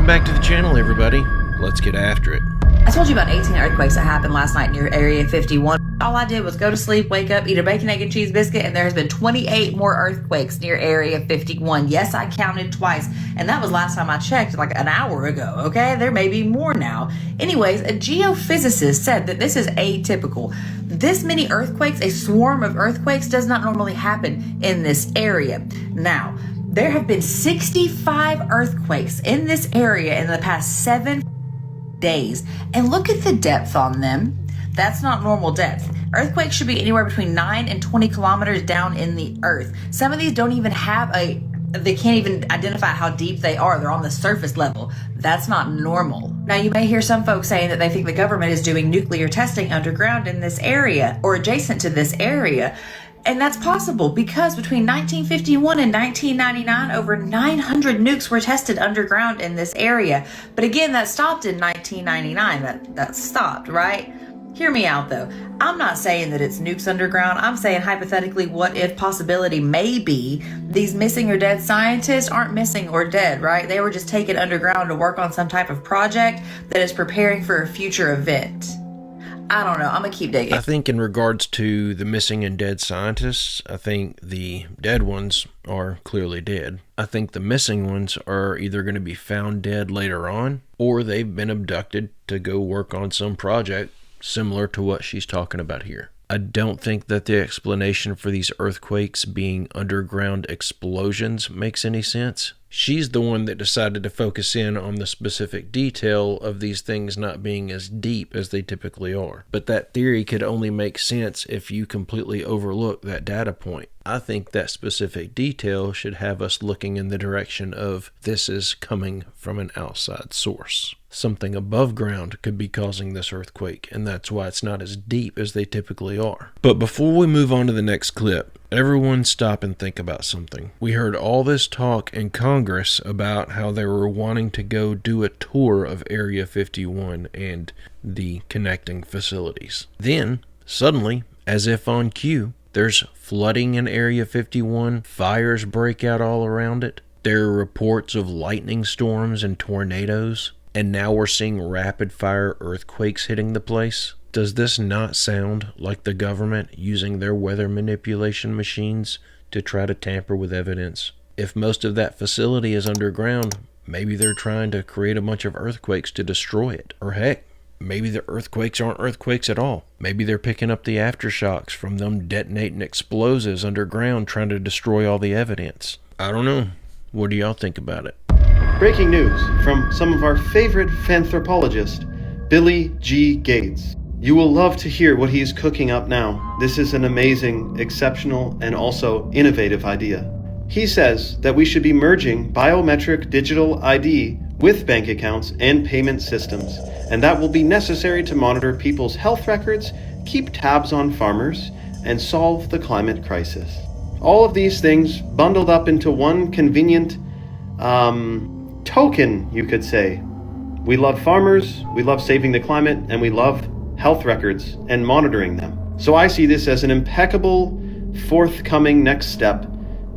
Welcome back to the channel, everybody. Let's get after it. I told you about 18 earthquakes that happened last night near Area 51. All I did was go to sleep, wake up, eat a bacon, egg, and cheese biscuit, and there has been 28 more earthquakes near Area 51. Yes, I counted twice, and that was last time I checked, like an hour ago, okay? There may be more now. Anyways, a geophysicist said that this is atypical. This many earthquakes, a swarm of earthquakes, does not normally happen in this area. Now, there have been 65 earthquakes in this area in the past 7 days. And look at the depth on them. That's not normal depth. Earthquakes should be anywhere between 9 and 20 kilometers down in the earth. Some of these don't even have they can't even identify how deep they are. They're on the surface level. That's not normal. Now, you may hear some folks saying that they think the government is doing nuclear testing underground in this area or adjacent to this area. And that's possible because between 1951 and 1999, over 900 nukes were tested underground in this area. But again, that stopped in 1999. That stopped, right? Hear me out though. I'm not saying that it's nukes underground. I'm saying hypothetically, what if possibility may be these missing or dead scientists aren't missing or dead, right? They were just taken underground to work on some type of project that is preparing for a future event. I don't know. I'm going to keep digging. I think in regards to the missing and dead scientists, I think the dead ones are clearly dead. I think the missing ones are either going to be found dead later on, or they've been abducted to go work on some project similar to what she's talking about here. I don't think that the explanation for these earthquakes being underground explosions makes any sense. She's the one that decided to focus in on the specific detail of these things not being as deep as they typically are. But that theory could only make sense if you completely overlook that data point. I think that specific detail should have us looking in the direction of this is coming from an outside source. Something above ground could be causing this earthquake, and that's why it's not as deep as they typically are. But before we move on to the next clip, everyone stop and think about something. We heard all this talk in Congress about how they were wanting to go do a tour of Area 51 and the connecting facilities. Then, suddenly, as if on cue, there's flooding in Area 51, fires break out all around it. There are reports of lightning storms and tornadoes, and now we're seeing rapid fire earthquakes hitting the place. Does this not sound like the government using their weather manipulation machines to try to tamper with evidence? If most of that facility is underground, maybe they're trying to create a bunch of earthquakes to destroy it. Or heck, maybe the earthquakes aren't earthquakes at all. Maybe they're picking up the aftershocks from them detonating explosives underground trying to destroy all the evidence. I don't know. What do y'all think about it? Breaking news from some of our favorite fanthropologist, Billy G. Gates. You will love to hear what he's cooking up now. This is an amazing, exceptional, and also innovative idea. He says that we should be merging biometric digital ID with bank accounts and payment systems, and that will be necessary to monitor people's health records, keep tabs on farmers, and solve the climate crisis. All of these things bundled up into one convenient token, you could say. We love farmers, we love saving the climate, and we love health records and monitoring them. So I see this as an impeccable forthcoming next step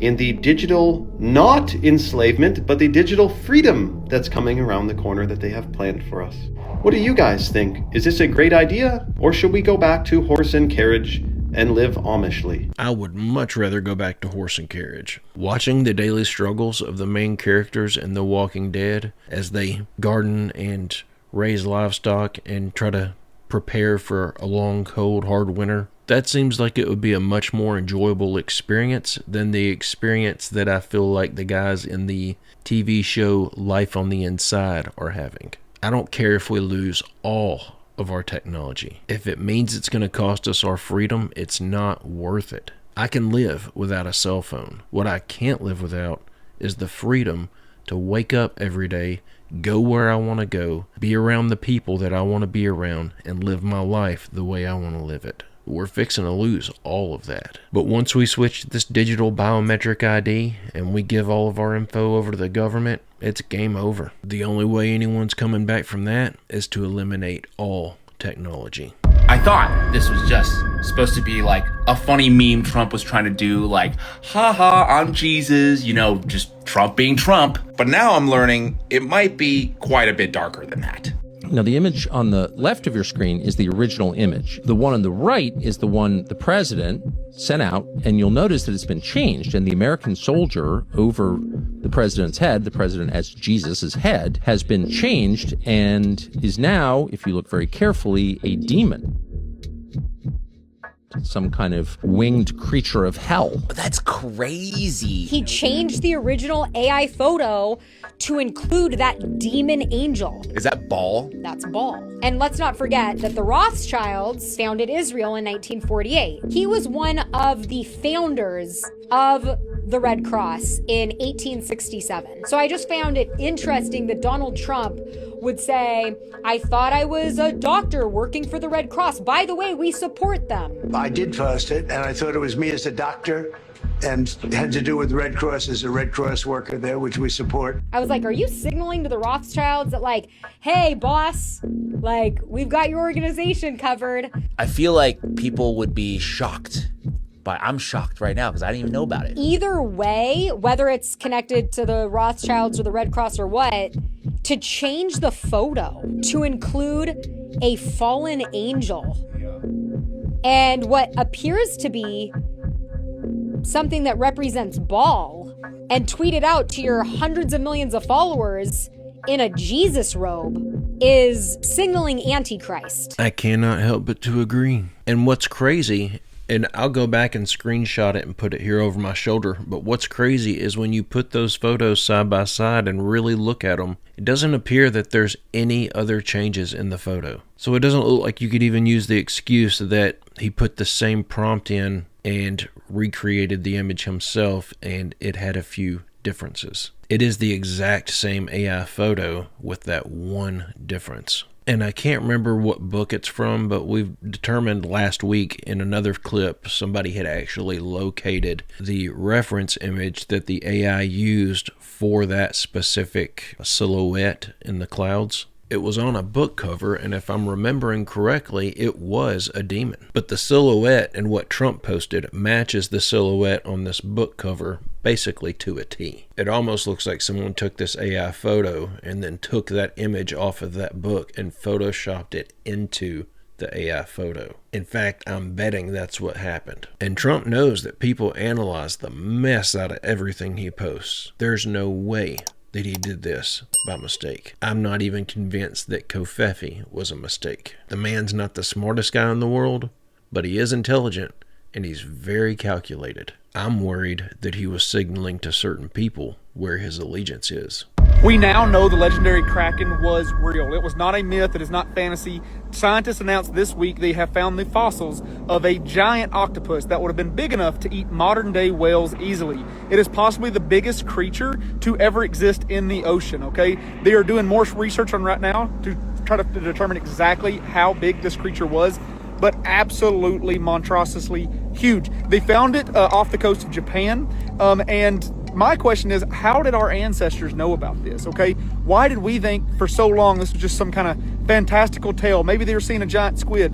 in the digital, not enslavement, but the digital freedom that's coming around the corner that they have planned for us. What do you guys think? Is this a great idea, or should we go back to horse and carriage and live Amishly? I would much rather go back to horse and carriage. Watching the daily struggles of the main characters in The Walking Dead as they garden and raise livestock and try to prepare for a long, cold, hard winter, that seems like it would be a much more enjoyable experience than the experience that I feel like the guys in the TV show Life on the Inside are having. I don't care if we lose all of our technology. If it means it's going to cost us our freedom, it's not worth it. I can live without a cell phone. What I can't live without is the freedom to wake up every day, go where I want to go, be around the people that I want to be around, and live my life the way I want to live it. We're fixing to lose all of that. But once we switch to this digital biometric ID and we give all of our info over to the government, it's game over. The only way anyone's coming back from that is to eliminate all technology. I thought this was just supposed to be like a funny meme Trump was trying to do, like, haha, I'm Jesus, you know, just Trump being Trump. But now I'm learning it might be quite a bit darker than that. Now, the image on the left of your screen is the original image. The one on the right is the one the president sent out, and you'll notice that it's been changed. And the American soldier over the president's head, the president as Jesus' head, has been changed and is now, if you look very carefully, a demon. Some kind of winged creature of hell. That's crazy. He changed the original AI photo to include that demon angel. Is that Baal? That's Baal. And let's not forget that the Rothschilds founded Israel in 1948. He was one of the founders of the Red Cross in 1867. So I just found it interesting that Donald Trump would say, I thought I was a doctor working for the Red Cross. By the way, we support them. I did post it, and I thought it was me as a doctor, and it had to do with Red Cross as a Red Cross worker there, which we support. I was like, are you signaling to the Rothschilds that, like, hey, boss, like, we've got your organization covered? I feel like people would be shocked. But I'm shocked right now because I didn't even know about it. Either way, whether it's connected to the Rothschilds or the Red Cross or what, to change the photo to include a fallen angel and what appears to be something that represents Baal, and tweet it out to your hundreds of millions of followers in a Jesus robe is signaling Antichrist. I cannot help but to agree. And what's crazy, and I'll go back and screenshot it and put it here over my shoulder, but what's crazy is when you put those photos side by side and really look at them, it doesn't appear that there's any other changes in the photo. So it doesn't look like you could even use the excuse that he put the same prompt in and recreated the image himself and it had a few differences. It is the exact same AI photo with that one difference. And I can't remember what book it's from, but we've determined last week in another clip, somebody had actually located the reference image that the AI used for that specific silhouette in the clouds. It was on a book cover, and if I'm remembering correctly, it was a demon. But the silhouette and what Trump posted matches the silhouette on this book cover basically to a T. It almost looks like someone took this AI photo and then took that image off of that book and photoshopped it into the AI photo. In fact, I'm betting that's what happened. And Trump knows that people analyze the mess out of everything he posts. There's no way that he did this by mistake. I'm not even convinced that Covfefe was a mistake. The man's not the smartest guy in the world, but he is intelligent and he's very calculated. I'm worried that he was signaling to certain people where his allegiance is. We now know the legendary kraken was real. It was not a myth. It is not fantasy. Scientists announced this week they have found the fossils of a giant octopus that would have been big enough to eat modern-day whales easily. It is possibly the biggest creature to ever exist in the ocean, okay? They are doing more research on right now to try to determine exactly how big this creature was, but absolutely monstrously huge. They found it off the coast of Japan, and my question is, how did our ancestors know about this, okay? Why did we think for so long this was just some kind of fantastical tale? Maybe they were seeing a giant squid.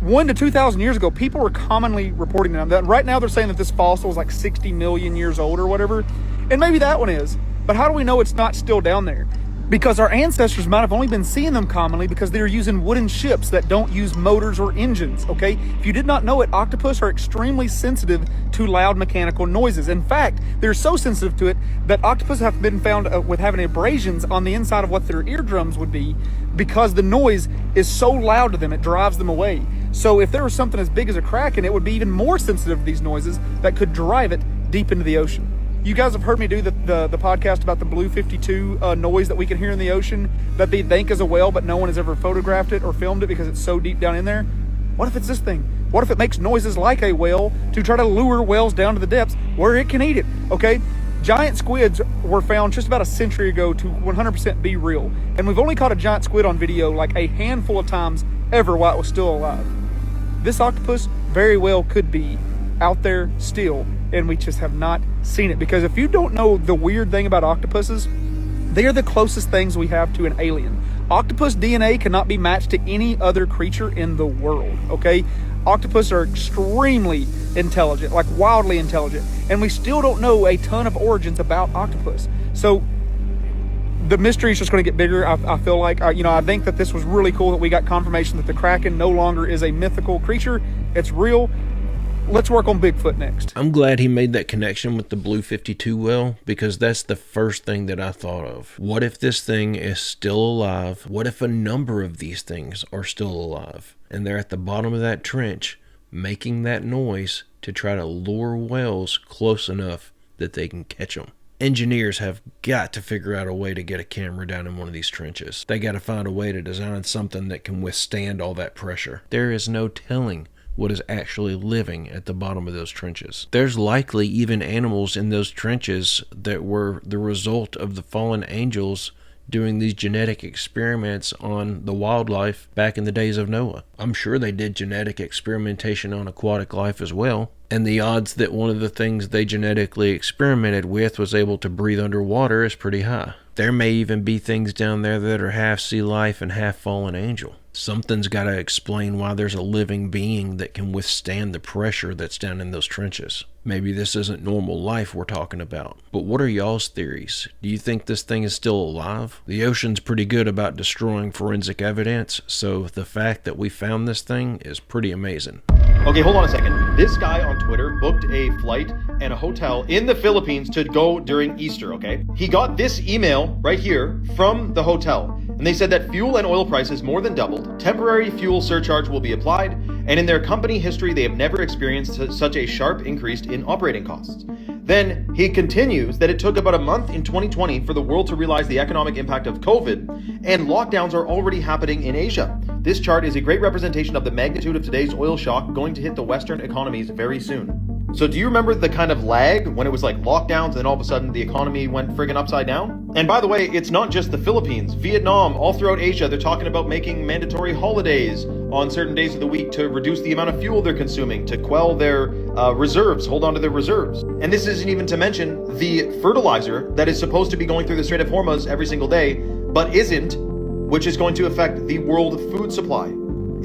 1 to 2,000 years ago, people were commonly reporting on that. Right now they're saying that this fossil is like 60 million years old or whatever, and maybe that one is. But how do we know it's not still down there? Because our ancestors might have only been seeing them commonly because they were using wooden ships that don't use motors or engines, okay? If you did not know it, octopus are extremely sensitive to loud mechanical noises. In fact, they're so sensitive to it that octopus have been found with having abrasions on the inside of what their eardrums would be because the noise is so loud to them, it drives them away. So if there was something as big as a kraken, it would be even more sensitive to these noises that could drive it deep into the ocean. You guys have heard me do the podcast about the Blue 52 noise that we can hear in the ocean that they think is a whale, but no one has ever photographed it or filmed it because it's so deep down in there. What if it's this thing? What if it makes noises like a whale to try to lure whales down to the depths where it can eat it, okay? Giant squids were found just about a century ago to 100% be real. And we've only caught a giant squid on video like a handful of times ever while it was still alive. This octopus very well could be out there still, and we just have not seen it. Because if you don't know the weird thing about octopuses, they are the closest things we have to an alien. Octopus DNA cannot be matched to any other creature in the world, okay? Octopus are extremely intelligent, like wildly intelligent, and we still don't know a ton of origins about octopus. So the mystery is just going to get bigger. I feel like, I think that this was really cool that we got confirmation that the kraken no longer is a mythical creature. It's real. Let's work on Bigfoot next. I'm glad he made that connection with the Blue 52 well, because that's the first thing that I thought of. What if this thing is still alive? What if a number of these things are still alive? And they're at the bottom of that trench, making that noise to try to lure whales close enough that they can catch them. Engineers have got to figure out a way to get a camera down in one of these trenches. They got to find a way to design something that can withstand all that pressure. There is no telling what is actually living at the bottom of those trenches. There's likely even animals in those trenches that were the result of the fallen angels doing these genetic experiments on the wildlife back in the days of Noah. I'm sure they did genetic experimentation on aquatic life as well. And the odds that one of the things they genetically experimented with was able to breathe underwater is pretty high. There may even be things down there that are half sea life and half fallen angel. Something's got to explain why there's a living being that can withstand the pressure that's down in those trenches. Maybe this isn't normal life we're talking about. But what are y'all's theories? Do you think this thing is still alive? The ocean's pretty good about destroying forensic evidence, so the fact that we found this thing is pretty amazing. Okay, hold on a second. This guy on Twitter booked a flight and a hotel in the Philippines to go during Easter, okay? He got this email right here from the hotel. And they said that fuel and oil prices more than doubled, temporary fuel surcharge will be applied, and in their company history they have never experienced such a sharp increase in operating costs. Then he continues that it took about a month in 2020 for the world to realize the economic impact of COVID, and lockdowns are already happening in Asia. This chart is a great representation of the magnitude of today's oil shock going to hit the Western economies very soon. So do you remember the kind of lag when it was like lockdowns and then all of a sudden the economy went friggin' upside down? And by the way, it's not just the Philippines. Vietnam, all throughout Asia, they're talking about making mandatory holidays on certain days of the week to reduce the amount of fuel they're consuming, to quell their reserves, hold on to their reserves. And this isn't even to mention the fertilizer that is supposed to be going through the Strait of Hormuz every single day, but isn't, which is going to affect the world food supply.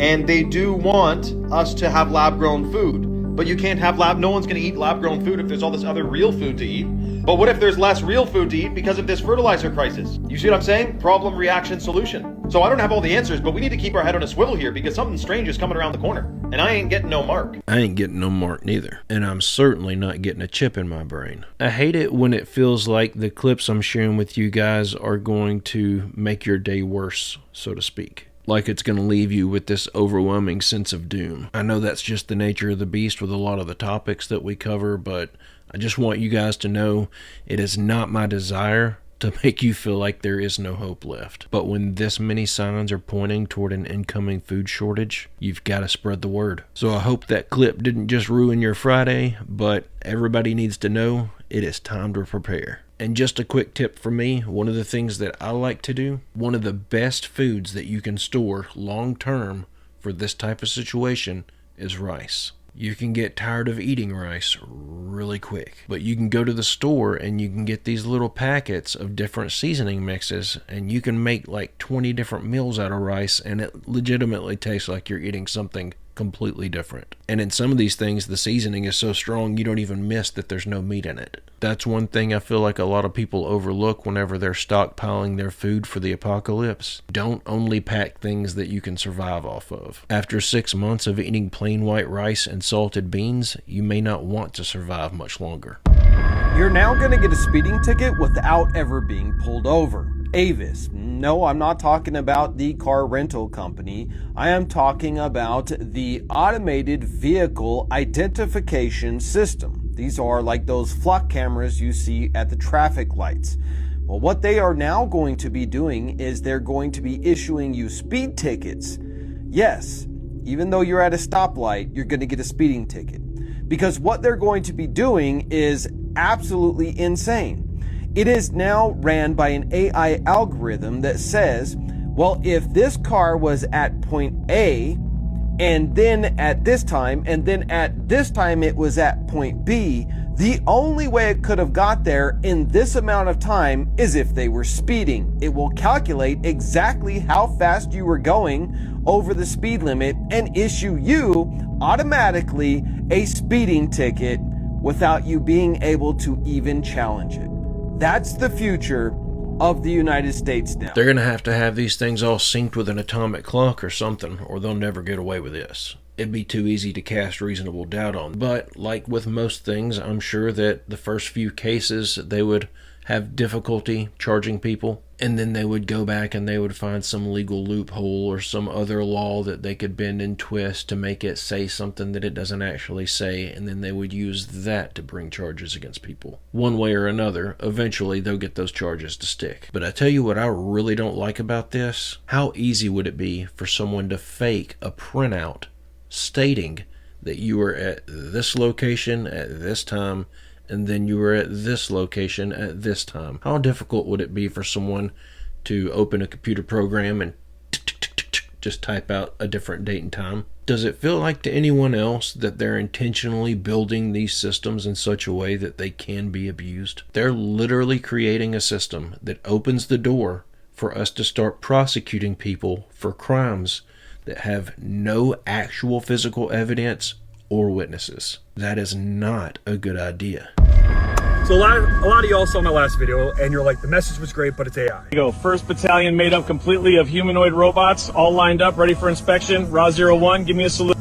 And they do want us to have lab-grown food. But you can't have no one's going to eat lab-grown food if there's all this other real food to eat. But what if there's less real food to eat because of this fertilizer crisis? You see what I'm saying? Problem, reaction, solution. So I don't have all the answers, but we need to keep our head on a swivel here because something strange is coming around the corner. And I ain't getting no mark. I ain't getting no mark neither. And I'm certainly not getting a chip in my brain. I hate it when it feels like the clips I'm sharing with you guys are going to make your day worse, so to speak. Like it's going to leave you with this overwhelming sense of doom. I know that's just the nature of the beast with a lot of the topics that we cover, but I just want you guys to know it is not my desire to make you feel like there is no hope left. But when this many signs are pointing toward an incoming food shortage, you've got to spread the word. So I hope that clip didn't just ruin your Friday, but everybody needs to know it is time to prepare. And just a quick tip from me, one of the things that I like to do, one of the best foods that you can store long term for this type of situation is rice. You can get tired of eating rice really quick, but you can go to the store and you can get these little packets of different seasoning mixes and you can make like 20 different meals out of rice and it legitimately tastes like you're eating something completely different. And in some of these things, the seasoning is so strong you don't even miss that there's no meat in it. That's one thing I feel like a lot of people overlook whenever they're stockpiling their food for the apocalypse. Don't only pack things that you can survive off of. After 6 months of eating plain white rice and salted beans, you may not want to survive much longer. You're now going to get a speeding ticket without ever being pulled over. Avis. No, I'm not talking about the car rental company. I am talking about the automated vehicle identification system. These are like those flock cameras you see at the traffic lights. Well, what they are now going to be doing is they're going to be issuing you speed tickets. Yes, even though you're at a stoplight, you're going to get a speeding ticket. Because what they're going to be doing is absolutely insane. It is now ran by an AI algorithm that says, well, if this car was at point A, and then at this time, and then at this time it was at point B, The only way it could have got there in this amount of time is if they were speeding. It will calculate exactly how fast you were going over the speed limit and issue you automatically a speeding ticket without you being able to even challenge it. That's the future of the United States now. They're going to have these things all synced with an atomic clock or something, or they'll never get away with this. It'd be too easy to cast reasonable doubt on. But like with most things, I'm sure that the first few cases, they would have difficulty charging people, and then they would go back and they would find some legal loophole or some other law that they could bend and twist to make it say something that it doesn't actually say, and then they would use that to bring charges against people. One way or another, eventually they'll get those charges to stick. But I tell you what I really don't like about this. How easy would it be for someone to fake a printout stating that you were at this location at this time, and then you were at this location at this time? How difficult would it be for someone to open a computer program and just type out a different date and time? Does it feel like to anyone else that they're intentionally building these systems in such a way that they can be abused? They're literally creating a system that opens the door for us to start prosecuting people for crimes that have no actual physical evidence or witnesses. That is not a good idea. So a lot of y'all saw my last video and you're like, the message was great, but it's AI. You go, 1st Battalion made up completely of humanoid robots, all lined up, ready for inspection. Raw 01, give me a salute.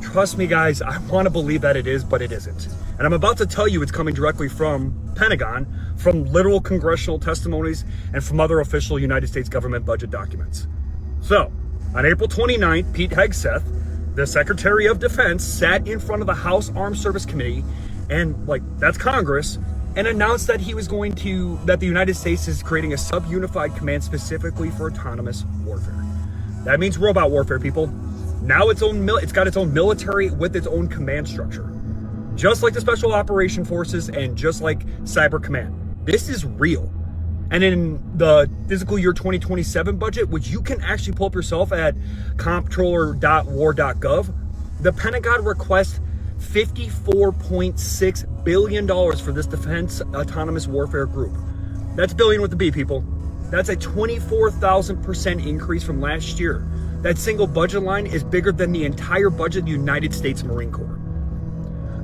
Trust me guys, I want to believe that it is, but it isn't. And I'm about to tell you it's coming directly from Pentagon, from literal congressional testimonies, and from other official United States government budget documents. So, on April 29th, Pete Hegseth, the Secretary of Defense, sat in front of the House Armed Service Committee, and that's Congress, and announced that that the United States is creating a sub-unified command specifically for autonomous warfare. That means robot warfare, people. Now it's got its own military with its own command structure. Just like the Special Operation Forces and just like Cyber Command. This is real. And in the fiscal year 2027 budget, which you can actually pull up yourself at comptroller.war.gov, the Pentagon requests $54.6 billion for this Defense Autonomous Warfare Group. That's billion with the B, people. That's a 24,000% increase from last year. That single budget line is bigger than the entire budget of the United States Marine Corps.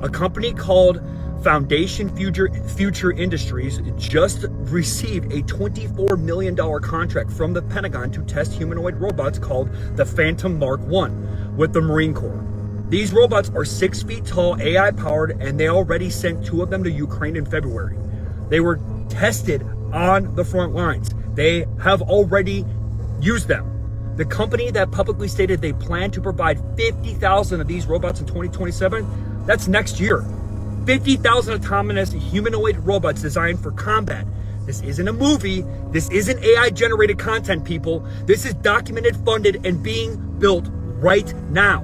A company called Foundation Future Industries just received a $24 million contract from the Pentagon to test humanoid robots called the Phantom Mark I with the Marine Corps. These robots are 6 feet tall, AI powered, and they already sent 2 of them to Ukraine in February. They were tested on the front lines. They have already used them. The company that publicly stated they plan to provide 50,000 of these robots in 2027, that's next year. 50,000 autonomous humanoid robots designed for combat. This isn't a movie. This isn't AI-generated content, people. This is documented, funded, and being built right now.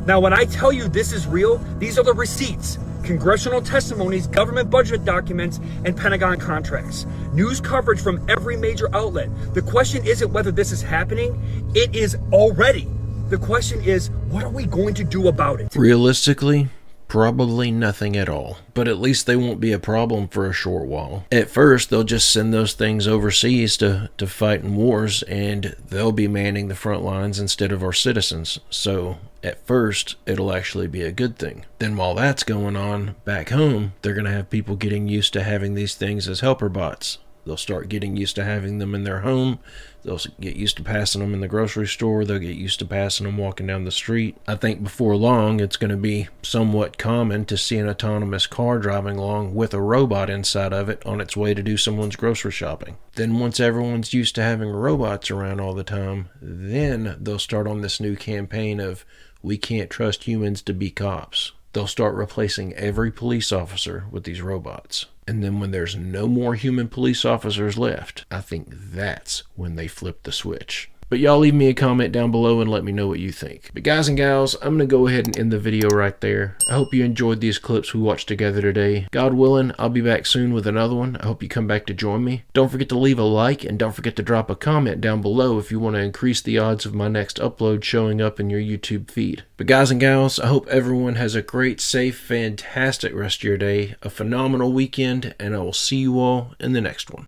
Now, when I tell you this is real, these are the receipts, congressional testimonies, government budget documents, and Pentagon contracts. News coverage from every major outlet. The question isn't whether this is happening. It is already. The question is, what are we going to do about it? Realistically, probably nothing at all, but at least they won't be a problem for a short while. At first, they'll just send those things overseas to fight in wars, and they'll be manning the front lines instead of our citizens. So at first, it'll actually be a good thing. Then while that's going on, back home, they're going to have people getting used to having these things as helper bots. They'll start getting used to having them in their home. They'll get used to passing them in the grocery store. They'll get used to passing them walking down the street. I think before long, it's going to be somewhat common to see an autonomous car driving along with a robot inside of it on its way to do someone's grocery shopping. Then once everyone's used to having robots around all the time, then they'll start on this new campaign of, we can't trust humans to be cops. They'll start replacing every police officer with these robots. And then when there's no more human police officers left, I think that's when they flip the switch. But y'all leave me a comment down below and let me know what you think. But guys and gals, I'm going to go ahead and end the video right there. I hope you enjoyed these clips we watched together today. God willing, I'll be back soon with another one. I hope you come back to join me. Don't forget to leave a like and don't forget to drop a comment down below if you want to increase the odds of my next upload showing up in your YouTube feed. But guys and gals, I hope everyone has a great, safe, fantastic rest of your day, a phenomenal weekend, and I will see you all in the next one.